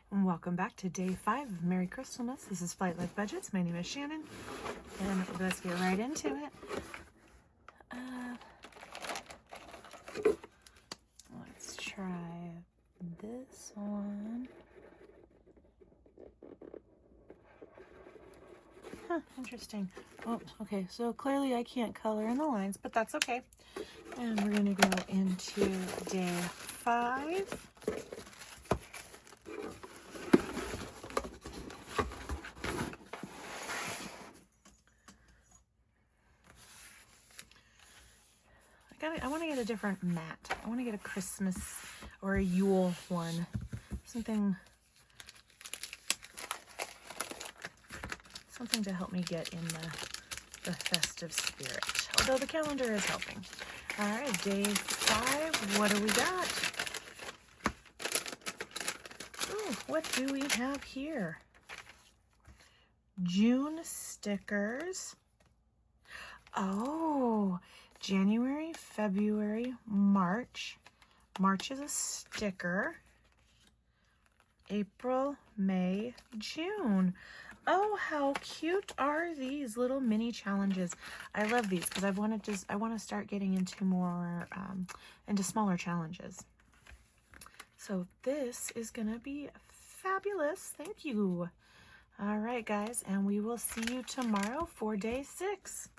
Welcome back to day 5 of Merry Crystalmas. This is Flight Life Budgets. My name is Shannon, and let's get right into it. Let's try this one. Interesting. Oh, okay, so clearly I can't color in the lines, but that's okay. And we're going to go into day 5. I want to get a different mat. I want to get a Christmas or a Yule one. Something to help me get in the festive spirit. Although the calendar is helping. All right, day 5. What do we got? Ooh, what do we have here? June stickers. Oh, January, February, March. March is a sticker. April, May, June. Oh, how cute are these little mini challenges? I love these because I want to start getting into more into smaller challenges. So this is gonna be fabulous. Thank you. All right, guys, and we will see you tomorrow for day 6.